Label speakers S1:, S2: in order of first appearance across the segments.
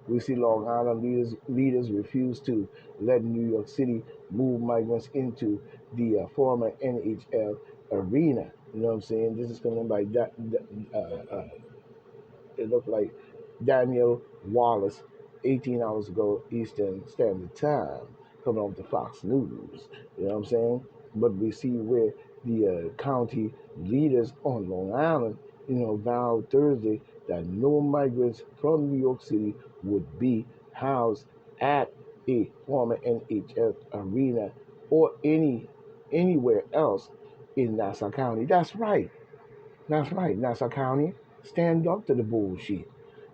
S1: We see Long Island leaders refuse to let New York City move migrants into the former NHL arena. You know what I'm saying? This is coming by it looked like Daniel Wallace, 18 hours ago Eastern Standard Time, coming off the Fox News. You know what I'm saying? But we see where the county leaders on Long Island, vowed Thursday that no migrants from New York City would be housed at a former NHS arena or anywhere else in Nassau County. That's right. That's right, Nassau County. Stand up to the bullshit. You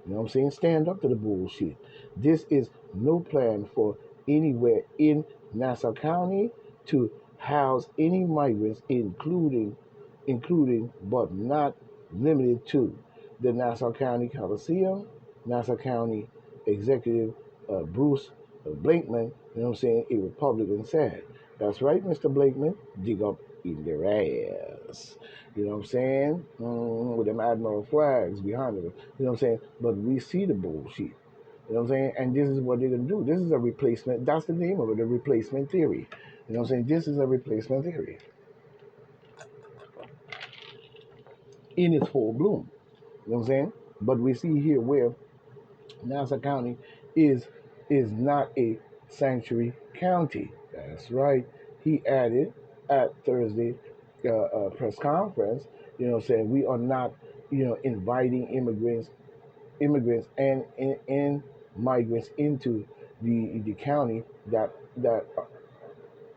S1: know what I'm saying? Stand up to the bullshit. This is no plan for anywhere in Nassau County to house any migrants, including but not limited to the Nassau County Coliseum, Nassau County Executive Bruce Blakeman, you know what I'm saying, a Republican said. That's right, Mr. Blakeman, dig up in their ass. You know what I'm saying? With them admiral flags behind them. You know what I'm saying? But we see the bullshit. You know what I'm saying? And this is what they're going to do. This is a replacement. That's the name of it, the replacement theory. You know what I'm saying? This is a replacement theory in its full bloom. You know what I'm saying? But we see here where Nassau County is is not a sanctuary county. That's right. He added at Thursday press conference, saying we are not, inviting immigrants and migrants into the county that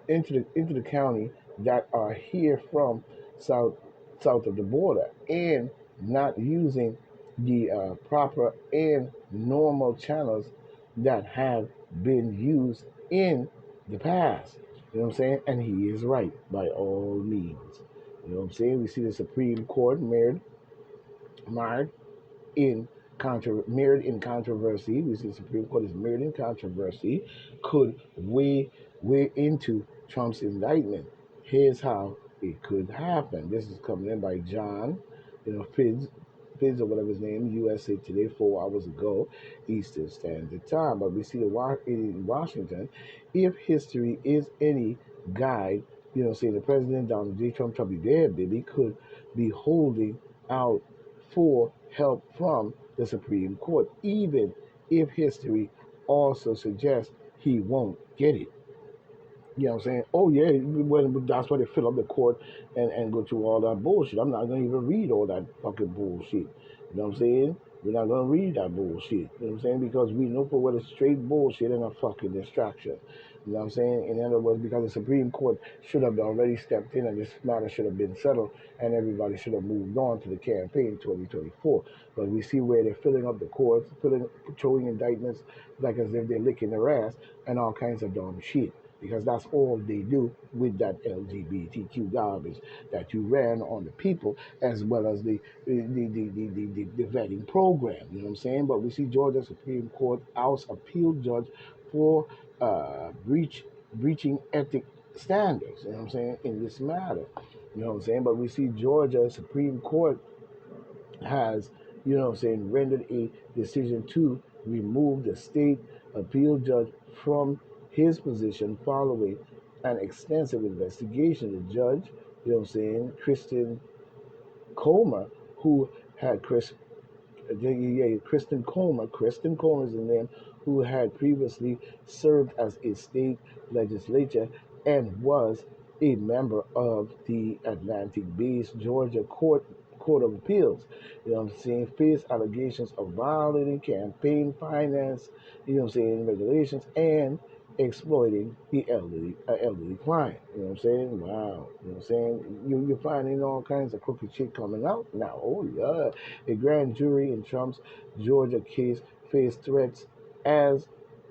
S1: into the county that are here from south south of the border and not using the proper and normal channels that have been used in the past. You know what I'm saying? And he is right by all means. You know what I'm saying? We see the Supreme Court marred in mirrored in controversy. We see the Supreme Court is mirrored in controversy. Could weigh into Trump's indictment. Here's how it could happen. This is coming in by John, Fitz or whatever his name, USA Today, 4 hours ago, Eastern Standard Time. But we see in Washington, if history is any guide, say the President Donald J. Trump, be there, baby, could be holding out for help from the Supreme Court, even if history also suggests he won't get it. You know what I'm saying? Oh yeah, that's why they fill up the court and go through all that bullshit. I'm not gonna even read all that fucking bullshit. You know what I'm saying? We're not gonna read that bullshit. You know what I'm saying? Because we know for what it's straight bullshit and a fucking distraction. You know what I'm saying? In other words, because the Supreme Court should have already stepped in and this matter should have been settled and everybody should have moved on to the campaign 2024. But we see where they're filling up the courts, throwing indictments like as if they're licking their ass and all kinds of dumb shit because that's all they do with that LGBTQ garbage that you ran on the people as well as the vetting program. You know what I'm saying? But we see Georgia Supreme Court House appeal judge for uh, breach breaching ethic standards. You know what I'm saying in this matter. You know what I'm saying? But we see Georgia Supreme Court has, rendered a decision to remove the state appeal judge from his position following an extensive investigation. The judge, Kristen Comer, who had Kristen Comer is the name, who had previously served as a state legislature and was a member of the Atlantic-based Georgia Court of Appeals. You know what I'm saying? Faced allegations of violating campaign finance, regulations and exploiting the elderly client. You know what I'm saying? Wow. You know what I'm saying? You're finding all kinds of crooked shit coming out now. Oh, yeah. A grand jury in Trump's Georgia case faced threats as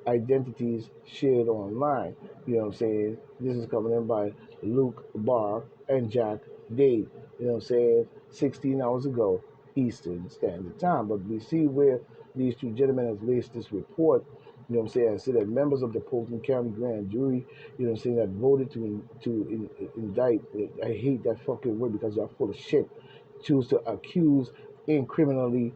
S1: identities shared online. You know what I'm saying? This is coming in by Luke Barr and Jack Dade. You know what I'm saying? 16 hours ago, Eastern Standard Time. But we see where these two gentlemen have laced this report. You know what I'm saying? I say that members of the Fulton County Grand Jury, that voted indict. I hate that fucking word because y'all full of shit. Choose to accuse and criminally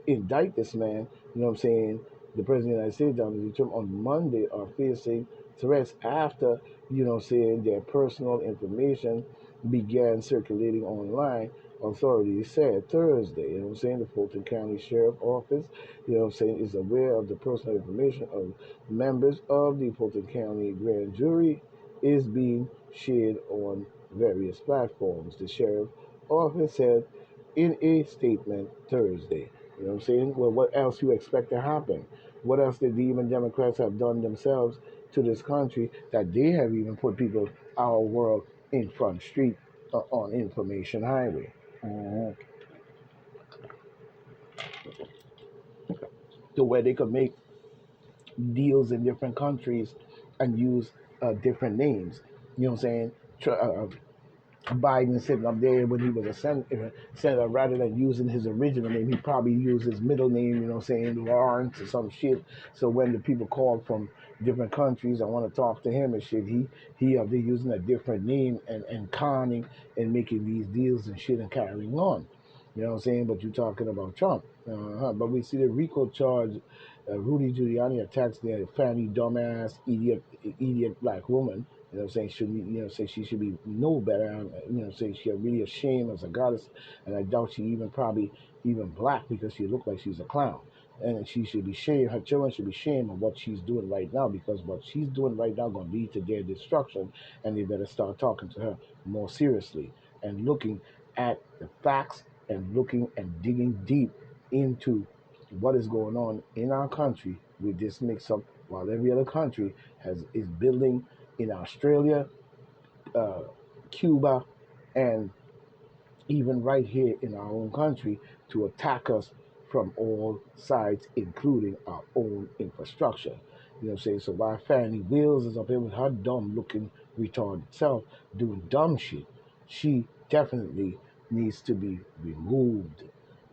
S1: indict this man. You know what I'm saying? The president of the United States, Donald Trump, on Monday are facing threats after, you know, saying their personal information began circulating online. Authorities said Thursday. You know what I'm saying? The Fulton County Sheriff Office, you know what I'm saying, is aware of the personal information of members of the Fulton County Grand Jury is being shared on various platforms. The Sheriff Office said in a statement Thursday. You know what I'm saying? Well, what else you expect to happen? What else did the even Democrats have done themselves to this country that they have even put people, our world, in front street on Information Highway? Mhm. To where they could make deals in different countries and use different names. You know what I'm saying? Biden sitting up there when he was a senator, rather than using his original name, he probably used his middle name, you know what I'm saying, Lawrence or some shit. So when the people call from different countries, I want to talk to him and shit, he up there using a different name and conning and making these deals and shit and carrying on. You know what I'm saying? But you're talking about Trump. But we see the RICO charge. Rudy Giuliani attacks the Fanny dumbass idiot black woman. You know what I'm saying? Should you know say she should be know better. You know, say she's really ashamed as a goddess, and I doubt she even probably even black because she looked like she's a clown. And she should be shamed. Her children should be shamed of what she's doing right now because what she's doing right now going to lead to their destruction, and they better start talking to her more seriously and looking at the facts and looking and digging deep into what is going on in our country with this mix up while every other country is building in Australia, uh, Cuba, and even right here in our own country to attack us from all sides, including our own infrastructure. You know what I'm saying? So while Fannie Wills is up here with her dumb looking retarded self doing dumb shit, she definitely needs to be removed.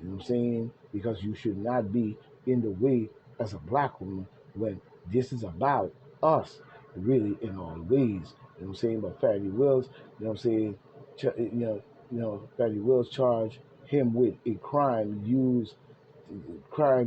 S1: You know what I'm saying? Because you should not be in the way as a black woman when this is about us, really, in all ways. You know what I'm saying? But Fannie Wills, you know what I'm saying? Fatty Wills charged him with a crime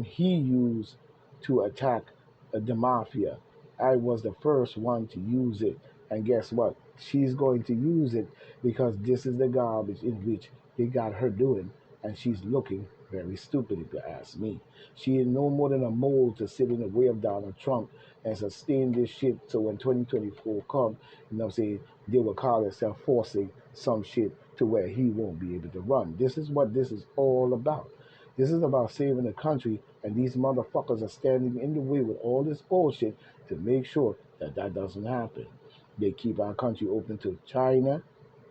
S1: he used to attack the mafia. I was the first one to use it, and guess what? She's going to use it because this is the garbage in which they got her doing, and she's looking very stupid if you ask me. She is no more than a mole to sit in the way of Donald Trump and sustain this shit. So when 2024 come, you know what I'm saying, they will call themselves forcing some shit to where he won't be able to run. This is what this is all about. This is about saving the country, and these motherfuckers are standing in the way with all this bullshit to make sure that that doesn't happen. They keep our country open to China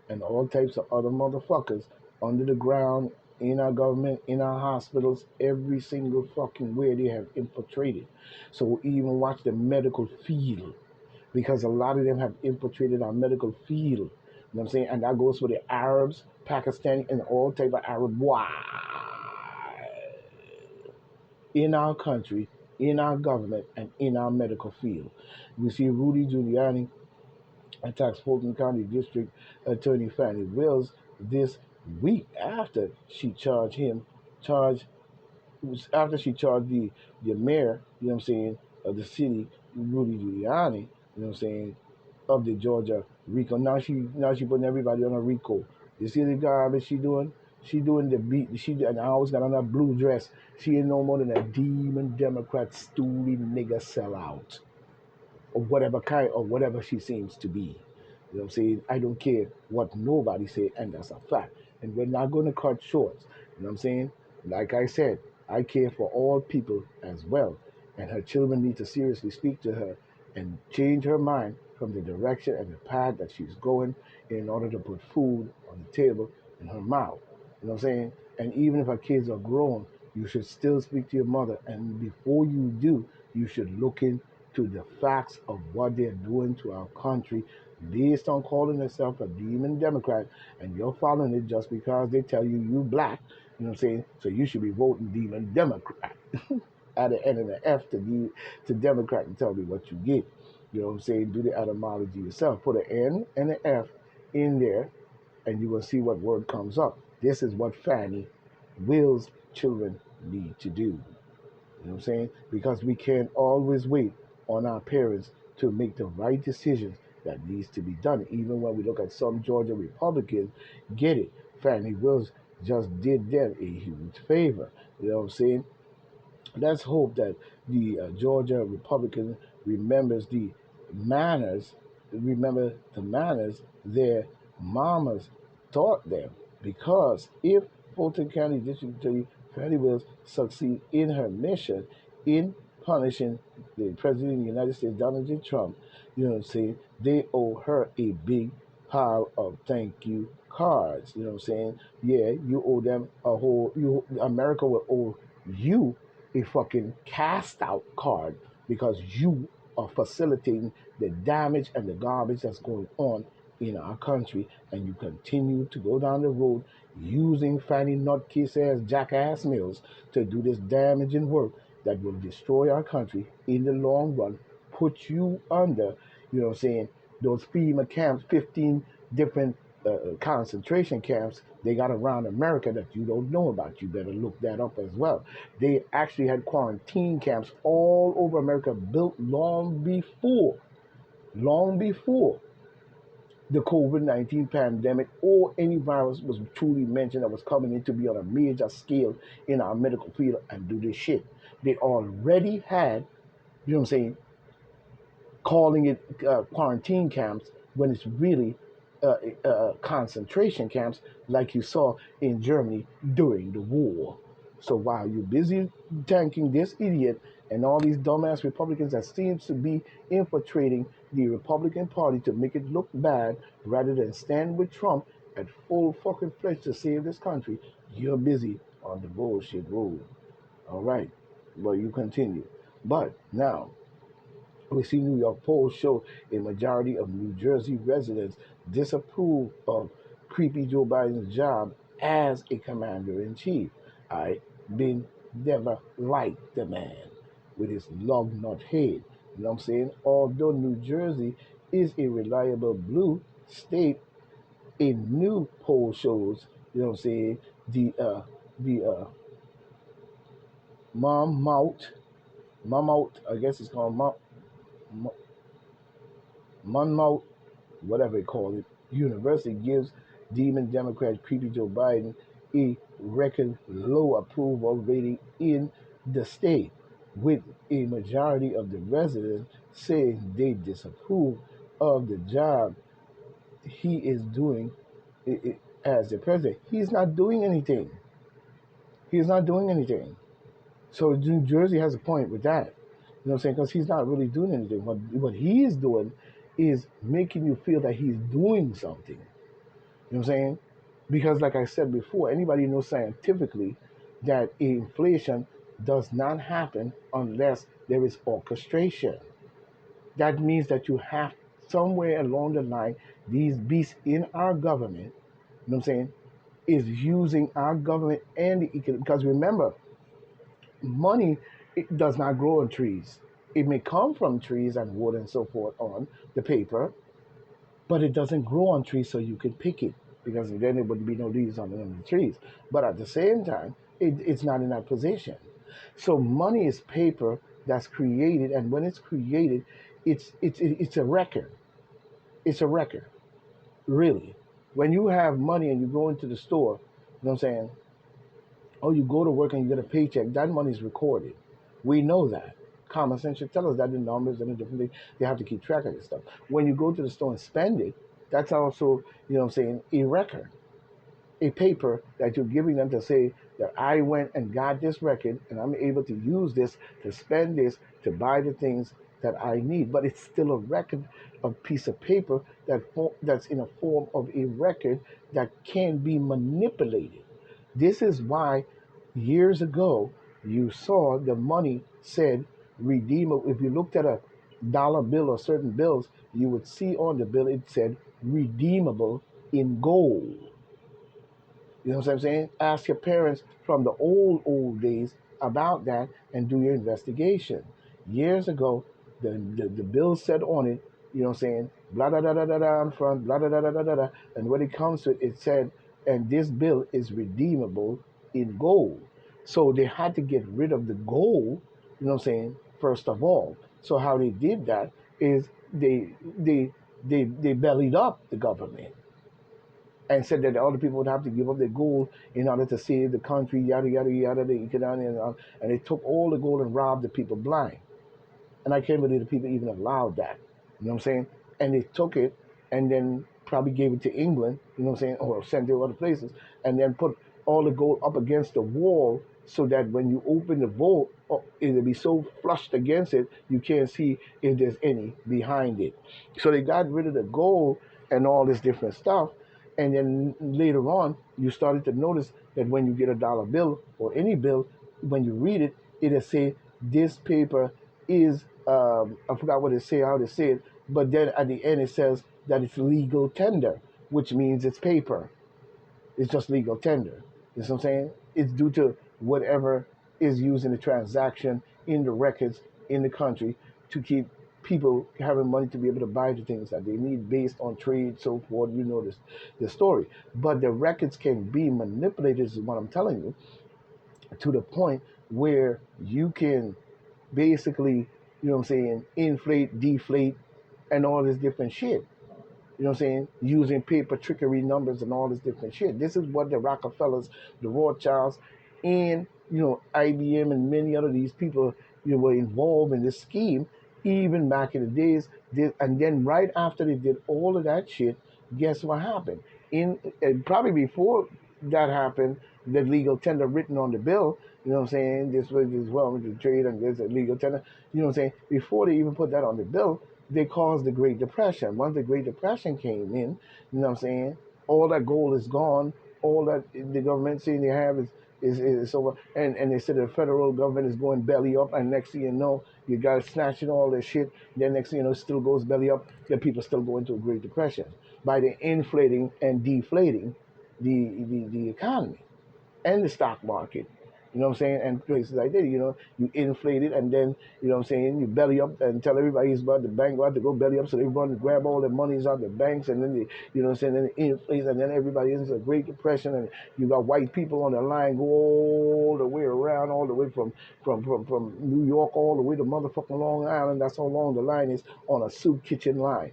S1: and all types of other motherfuckers under the ground, in our government, in our hospitals, every single fucking where they have infiltrated. So even watch the medical field because a lot of them have infiltrated our medical field. You know what I'm saying? And that goes for the Arabs, Pakistani, and all type of Arab. Why? In our country, in our government, and in our medical field. We see Rudy Giuliani attacks Fulton County District Attorney Fannie Wills this week charged after she charged the mayor, you know what I'm saying, of the city, Rudy Giuliani, you know what I'm saying, of the Georgia RICO. Now she putting everybody on a RICO. You see the garbage she doing? She doing the beat. And I always got on that blue dress. She ain't no more than a demon Democrat stoolie nigga sellout or whatever kind or whatever she seems to be. You know what I'm saying? I don't care what nobody say, and that's a fact. And we're not going to cut shorts. You know what I'm saying? Like I said, I care for all people as well. And her children need to seriously speak to her and change her mind from the direction and the path that she's going in order to put food on the table in her mouth. You know what I'm saying? And even if her kids are grown, you should still speak to your mother. And before you do, you should look into the facts of what they're doing to our country based on calling themselves a demon Democrat, and you're following it just because they tell you black. You know what I'm saying? So you should be voting demon Democrat. Add an N and an F to Democrat and tell me what you get. You know what I'm saying? Do the etymology yourself. Put an N and an F in there, and you will see what word comes up. This is what Fannie Will's children need to do. You know what I'm saying? Because we can't always wait on our parents to make the right decisions that needs to be done. Even when we look at some Georgia Republicans, get it. Fannie Wills just did them a huge favor. You know what I'm saying? Let's hope that the Georgia Republican remembers the manners, remember the manners their mamas taught them. Because if Fulton County District Attorney Fannie Wills succeed in her mission in punishing the President of the United States, Donald J. Trump, you know what I'm saying? They owe her a big pile of thank you cards. You know what I'm saying? Yeah, you owe them a whole. You America will owe you a fucking cast out card because you are facilitating the damage and the garbage that's going on in our country, and you continue to go down the road using Fanny Nutcase ass jackass mills to do this damaging work that will destroy our country in the long run, put you under, you know what I'm saying, those FEMA camps, 15 different concentration camps they got around America that you don't know about. You better look that up as well. They actually had quarantine camps all over America built long before the COVID-19 pandemic or any virus was truly mentioned that was coming in to be on a major scale in our medical field and do this shit. They already had, you know what I'm saying, calling it quarantine camps when it's really concentration camps like you saw in Germany during the war. So while you're busy tanking this idiot and all these dumbass Republicans that seems to be infiltrating the Republican Party to make it look bad rather than stand with Trump at full fucking fledged to save this country, you're busy on the bullshit road. All right. Well, you continue. But now, we see New York polls show a majority of New Jersey residents disapprove of creepy Joe Biden's job as a commander in chief. I been never liked the man with his long nut head. You know what I'm saying? Although New Jersey is a reliable blue state, a new poll shows, you know what I'm saying, the Monmouth, I guess it's called Monmouth, whatever they call it, University gives demon Democrat creepy Joe Biden a record low approval rating in the state, with a majority of the residents saying they disapprove of the job he is doing as the president. He's not doing anything. He's not doing anything. So New Jersey has a point with that. You know what I'm saying? Because he's not really doing anything. What he is doing is making you feel that he's doing something. You know what I'm saying? Because like I said before, anybody knows scientifically that inflation does not happen unless there is orchestration. That means that you have somewhere along the line, these beasts in our government, you know what I'm saying, is using our government and the economy. Because remember, money, it does not grow on trees. It may come from trees and wood and so forth on the paper, but it doesn't grow on trees so you can pick it because then there would be no leaves on the trees. But at the same time, it's not in that position. So money is paper that's created, and when it's created, it's a record. It's a record, really. When you have money and you go into the store, you know what I'm saying? Oh, you go to work and you get a paycheck, that money is recorded. We know that. Common sense should tell us that the numbers and the different things, they have to keep track of this stuff. When you go to the store and spend it, that's also, you know what I'm saying, a record, a paper that you're giving them to say that I went and got this record and I'm able to use this to spend this to buy the things that I need. But it's still a record, a piece of paper that's in a form of a record that can be manipulated. This is why years ago you saw the money said redeemable. If you looked at a dollar bill or certain bills, you would see on the bill it said redeemable in gold. You know what I'm saying? Ask your parents from the old days about that and do your investigation. Years ago, the bill said on it, you know what I'm saying, blah da da da da da on front, blah da da da da da da. And when it comes to it, it said, and this bill is redeemable in gold. So they had to get rid of the gold, you know what I'm saying, first of all. So how they did that is they bellied up the government and said that the other people would have to give up their gold in order to save the country, yada yada yada, the economy, and they took all the gold and robbed the people blind. And I can't believe the people even allowed that. You know what I'm saying? And they took it and then probably gave it to England, you know what I'm saying, or sent it to other places, and then put all the gold up against the wall so that when you open the vault, it'll be so flushed against it, you can't see if there's any behind it. So they got rid of the gold and all this different stuff. And then later on, you started to notice that when you get a dollar bill or any bill, when you read it, it'll say this paper is I forgot what it say, how they say it, but then at the end it says that it's legal tender, which means it's paper. It's just legal tender. You know what I'm saying? It's due to whatever is used in the transaction, in the records, in the country to keep people having money to be able to buy the things that they need based on trade, so forth. You know this, the story. But the records can be manipulated, is what I'm telling you, to the point where you can basically, you know what I'm saying, inflate, deflate, and all this different shit. You know what I'm saying? Using paper trickery numbers and all this different shit. This is what the Rockefellers, the Rothschilds, and IBM and many other these people were involved in this scheme, even back in the days. And then right after they did all of that shit, guess what happened? Probably before that happened, the legal tender written on the bill. You know what I'm saying? This was as well with the trade and there's a legal tender. You know what I'm saying? Before they even put that on the bill, they caused the Great Depression. Once the Great Depression came in, you know what I'm saying, all that gold is gone. All that the government saying they have is over. And they said the federal government is going belly up, and next thing you know, you guys snatching all this shit. Then next thing you know, it still goes belly up. Then people still go into a Great Depression by the inflating and deflating the economy and the stock market. You know what I'm saying? And places like that, you inflate it and then, you know what I'm saying, you belly up and tell everybody it's about the bank about to go belly up so they run to grab all the monies out the banks and then they, you know what I'm saying, then they inflate and then everybody is in a Great Depression and you got white people on the line go all the way around, all the way from New York all the way to motherfucking Long Island. That's how long the line is on a soup kitchen line.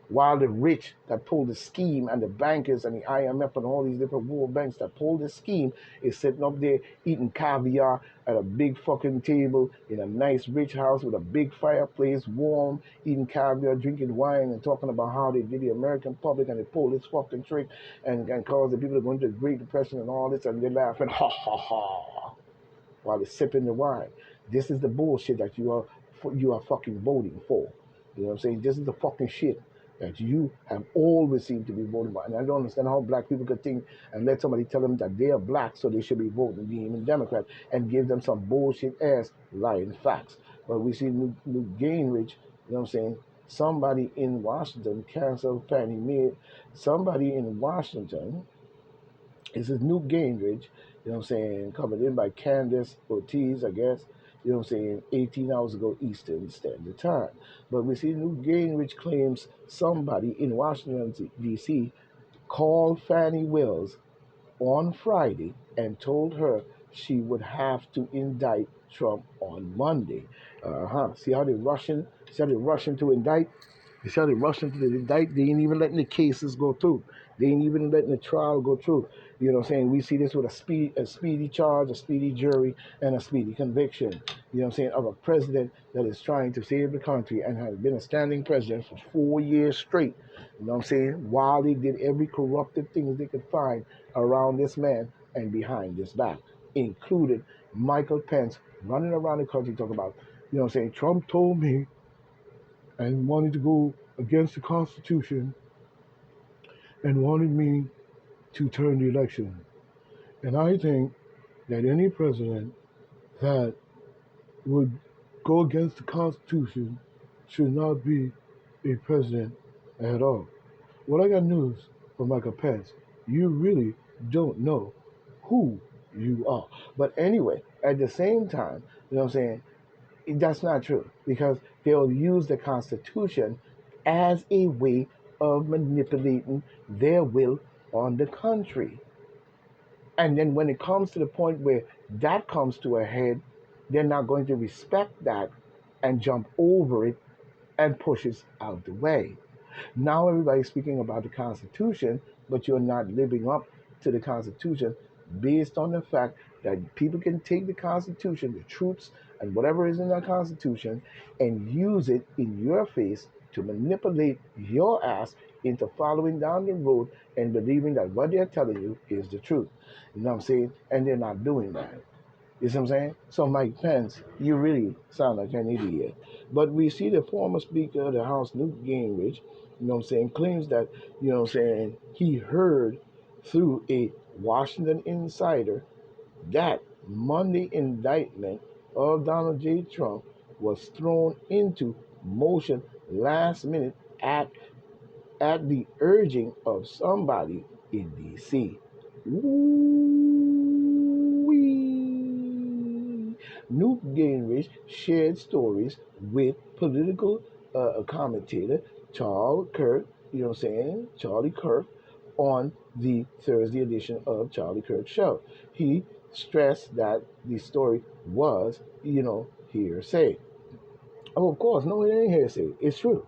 S1: While the rich that pulled the scheme and the bankers and the IMF and all these different world banks that pulled the scheme is sitting up there eating caviar at a big fucking table in a nice rich house with a big fireplace, warm, eating caviar, drinking wine and talking about how they did the American public and they pulled this fucking trick and caused the people to go into the Great Depression and all this and they're laughing, ha ha ha, while they're sipping the wine. This is the bullshit that you are fucking voting for. You know what I'm saying? This is the fucking shit that you have always seemed to be voting for. And I don't understand how black people could think and let somebody tell them that they are black so they should be voting being Democrat and give them some bullshit ass lying facts. But we see Newt Gingrich, you know what I'm saying? Somebody in Washington canceled Fannie Mae. Somebody in Washington, this is Newt Gingrich, you know what I'm saying, covered in by Candace Ortiz, I guess, you know what I'm saying, 18 hours ago Eastern Standard Time. But we see Newt Gingrich claims somebody in Washington, D.C. called Fannie Wills on Friday and told her she would have to indict Trump on Monday. See how they rushing? See how they rushing to indict? They started rushing to the indict. They ain't even letting the cases go through. They ain't even letting the trial go through. You know what I'm saying? We see this with a speedy charge, a speedy jury, and a speedy conviction. You know what I'm saying? Of a president that is trying to save the country and has been a standing president for 4 years straight. You know what I'm saying? While they did every corruptive thing they could find around this man and behind his back, including Michael Pence running around the country talking about, you know what I'm saying? Trump told me and wanted to go against the Constitution and wanted me to turn the election. And I think that any president that would go against the Constitution should not be a president at all. Well, I got news for Michael Pence. You really don't know who you are. But anyway, at the same time, you know what I'm saying, that's not true because they'll use the Constitution as a way of manipulating their will on the country. And then when it comes to the point where that comes to a head, they're not going to respect that and jump over it and push it out the way. Now everybody's speaking about the Constitution, but you're not living up to the Constitution based on the fact that people can take the Constitution, the truths, and whatever is in that Constitution and use it in your face to manipulate your ass into following down the road and believing that what they're telling you is the truth. You know what I'm saying? And they're not doing that. You see what I'm saying? So, Mike Pence, you really sound like an idiot. But we see the former Speaker of the House, Newt Gingrich, you know what I'm saying, claims that, you know what I'm saying, he heard through a Washington insider that Monday indictment of Donald J. Trump was thrown into motion last minute at the urging of somebody in D.C. Ooh-wee. Newt Gingrich shared stories with political commentator Charles Kirk, you know what I'm saying, Charlie Kirk, on the Thursday edition of Charlie Kirk Show. He stressed that the story was, hearsay. Oh, of course, no, it ain't hearsay. It's true.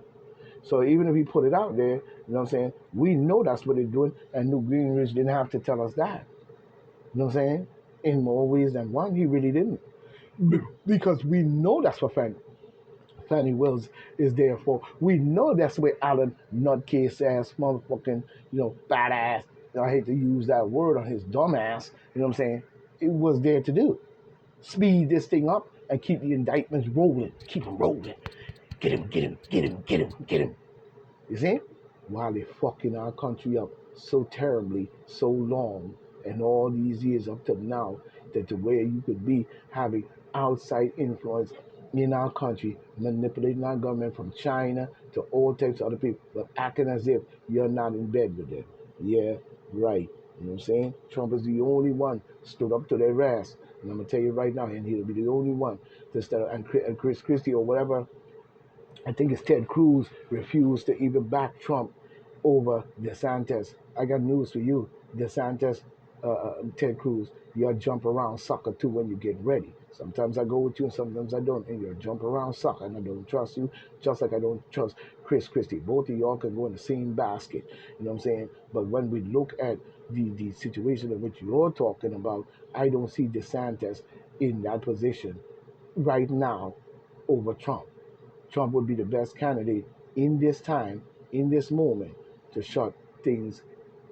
S1: So even if he put it out there, you know what I'm saying, we know that's what they're doing, and Newt Gingrich didn't have to tell us that. You know what I'm saying? In more ways than one, he really didn't. Because we know that's what Fannie Wills is there for. We know that's where Alan nutcase ass motherfucking, badass. I hate to use that word on his dumb ass, you know what I'm saying? It was there to do. Speed this thing up and keep the indictments rolling. Keep them rolling. Get him, get him, get him, get him, get him. You see? While they fucking our country up so terribly, so long, and all these years up to now, that the way you could be having outside influence in our country, manipulating our government from China to all types of other people, but acting as if you're not in bed with them. Yeah, right. You know what I'm saying? Trump is the only one stood up to their ass. And I'm gonna tell you right now, and he'll be the only one to stand up. And Chris Christie or whatever, I think it's Ted Cruz, refused to even back Trump over DeSantis. I got news for you. DeSantis, Ted Cruz, you're a jump around sucker too when you get ready. Sometimes I go with you and sometimes I don't. And you're a jump around sucker and I don't trust you, just like I don't trust Chris Christie. Both of y'all can go in the same basket. You know what I'm saying? But when we look at the situation in which you're talking about, I don't see DeSantis in that position right now over Trump. Trump would be the best candidate in this time, in this moment, to shut things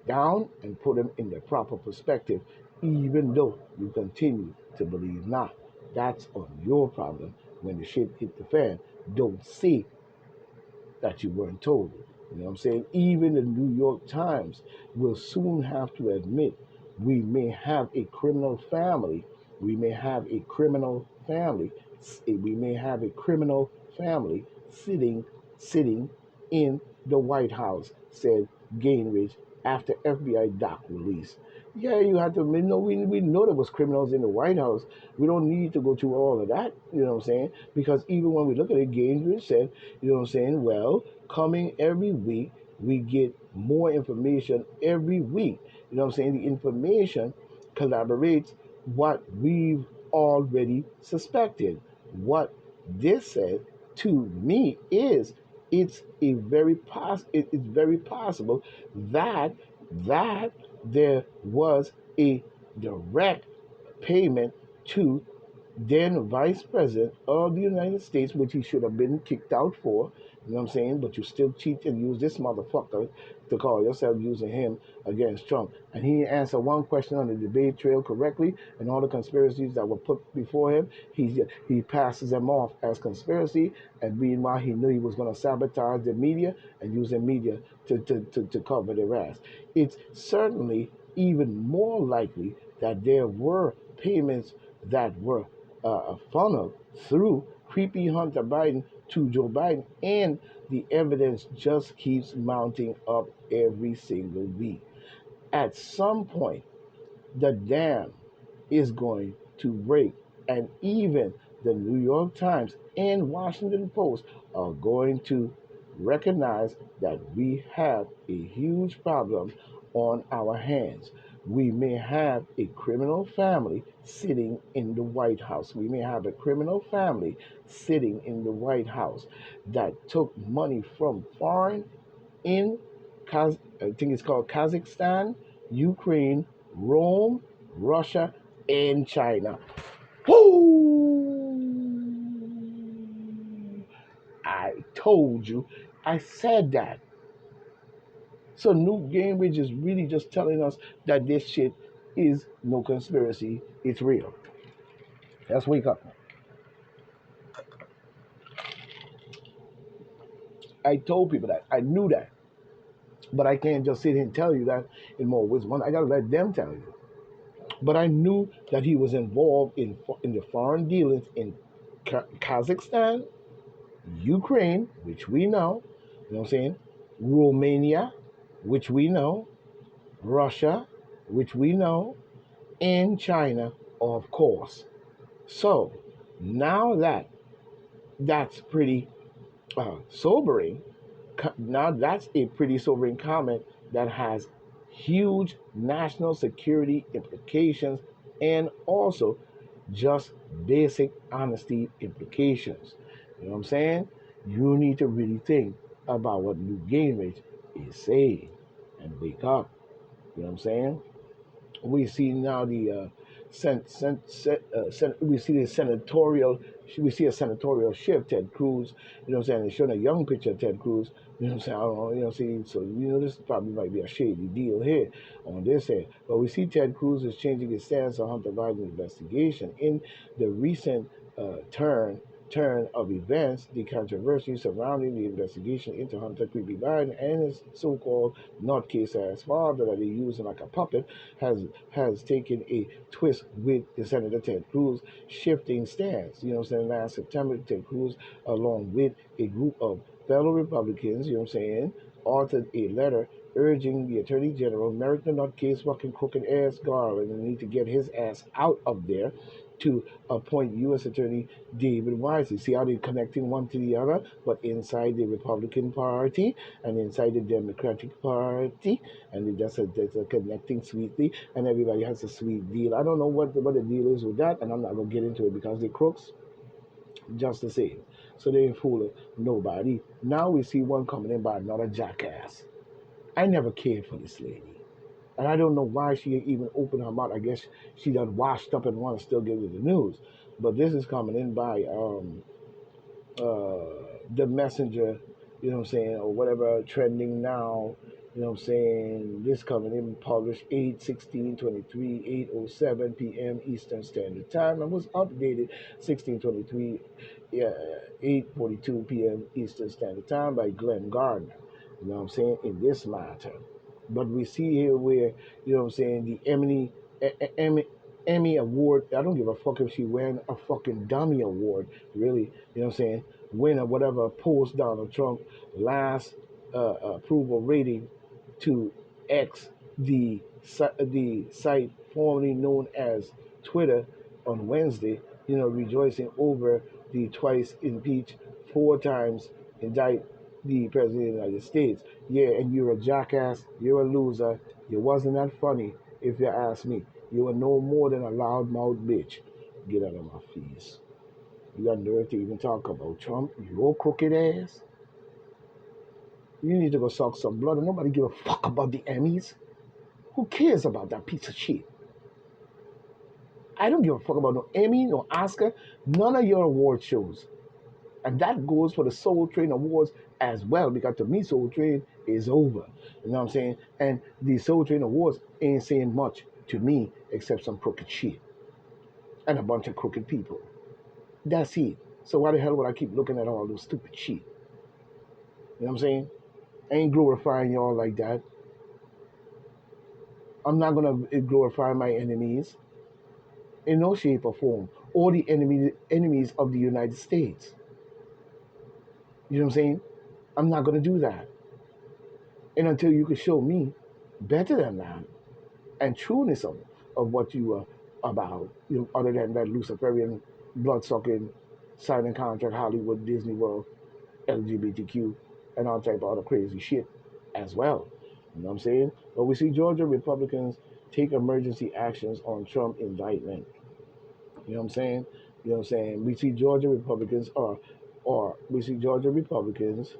S1: down and put them in their proper perspective, even though you continue to believe not. That's on your problem. When the shit hit the fan, don't say that you weren't told. You know what I'm saying? Even the New York Times will soon have to admit we may have a criminal family. We may have a criminal family. We may have a criminal family sitting in the White House, said Gingrich after FBI doc release. Yeah, you have to, we know there was criminals in the White House. We don't need to go through all of that, you know what I'm saying? Because even when we look at it, Gingrich said, you know what I'm saying, well, coming every week, we get more information every week. You know what I'm saying? The information collaborates what we've already suspected. What this said to me is it's very possible that there was a direct payment to then Vice President of the United States, which he should have been kicked out for. You know what I'm saying? But you still cheat and use this motherfucker to call yourself using him against Trump. And he answered one question on the debate trail correctly, and all the conspiracies that were put before him, he passes them off as conspiracy. And meanwhile, he knew he was going to sabotage the media and use the media to cover their ass. It's certainly even more likely that there were payments that were funneled through creepy Hunter Biden to Joe Biden, and the evidence just keeps mounting up every single week. At some point, the dam is going to break, and even the New York Times and Washington Post are going to recognize that we have a huge problem on our hands. we may have a criminal family sitting in the White House. We may have a criminal family sitting in the White House that took money from foreign in, I think it's called Kazakhstan, Ukraine, Rome, Russia, and China. Whoo! I told you. I said that. So Newt Gingrich is really just telling us that this shit is no conspiracy. It's real. Let's wake up. I told people that. I knew that. But I can't just sit here and tell you that in more wisdom. I got to let them tell you. But I knew that he was involved in the foreign dealings in Kazakhstan, Ukraine, which we know, you know what I'm saying, Romania, which we know, Russia, which we know, and China, of course. So now that's pretty sobering. Now that's a pretty sobering comment that has huge national security implications and also just basic honesty implications. You know what I'm saying? You need to really think about what Newt Gingrich is saying and wake up. You know what I'm saying? We see now the we see the senatorial we see a senatorial shift. Ted Cruz, you know what I'm saying? They're showing a young picture of Ted Cruz. You know what I'm saying? I don't know, you know, see, so you know this probably might be a shady deal here on this end. But we see Ted Cruz is changing his stance on Hunter Biden investigation. In the recent turn of events, the controversy surrounding the investigation into Hunter Creepy Biden and his so-called nutcase ass father that they use like a puppet has taken a twist with the Senator Ted Cruz shifting stance. You know what I'm saying? Last September, Ted Cruz, along with a group of fellow Republicans, you know what I'm saying, authored a letter urging the Attorney General, Merrick the nutcase fucking crooked ass Garland, and need to get his ass out of there to appoint U.S. Attorney David Wisely. See how they're connecting one to the other, but inside the Republican Party and inside the Democratic Party, and they're connecting sweetly, and everybody has a sweet deal. I don't know what the deal is with that, and I'm not going to get into it because they're crooks just the same. So they ain't fooling nobody. Now we see one coming in by another jackass. I never cared for this lady. And I don't know why she even opened her mouth. I guess she done washed up and want to still give you the news. But this is coming in by the messenger, you know what I'm saying, or whatever trending now, you know what I'm saying. This coming in published 8/16/23, 8:07 p.m. Eastern Standard Time, and was updated 16/23, 8:42 p.m. Eastern Standard Time by Glenn Gardner. You know what I'm saying, in this matter. But we see here where, you know what I'm saying, the Emmy award. I don't give a fuck if she win a fucking dummy award, really. You know what I'm saying? Win or whatever post Donald Trump last approval rating to X, the site formerly known as Twitter, on Wednesday. You know, rejoicing over the twice impeached, four times indict the president of the United States. Yeah, and you're a jackass. You're a loser. You wasn't that funny, if you ask me. You were no more than a loudmouth bitch. Get out of my face. You got nerve to even talk about Trump? Your crooked ass? You need to go suck some blood, and nobody give a fuck about the Emmys. Who cares about that piece of shit? I don't give a fuck about no Emmy, no Oscar, none of your award shows. And that goes for the Soul Train Awards as well, because to me, Soul Train is over. You know what I'm saying? And the Soul Train Awards ain't saying much to me except some crooked shit and a bunch of crooked people. That's it. So why the hell would I keep looking at all those stupid shit? You know what I'm saying? I ain't glorifying y'all like that. I'm not gonna glorify my enemies in no shape or form, or the enemies of the United States. You know what I'm saying? I'm not gonna do that. And until you can show me better than that and trueness of what you are about, you know, other than that Luciferian, blood sucking, signing contract, Hollywood, Disney World, LGBTQ, and all type of other crazy shit as well. You know what I'm saying? But we see Georgia Republicans take emergency actions on Trump indictment. You know what I'm saying? You know what I'm saying? We see Georgia Republicans or we see Georgia Republicans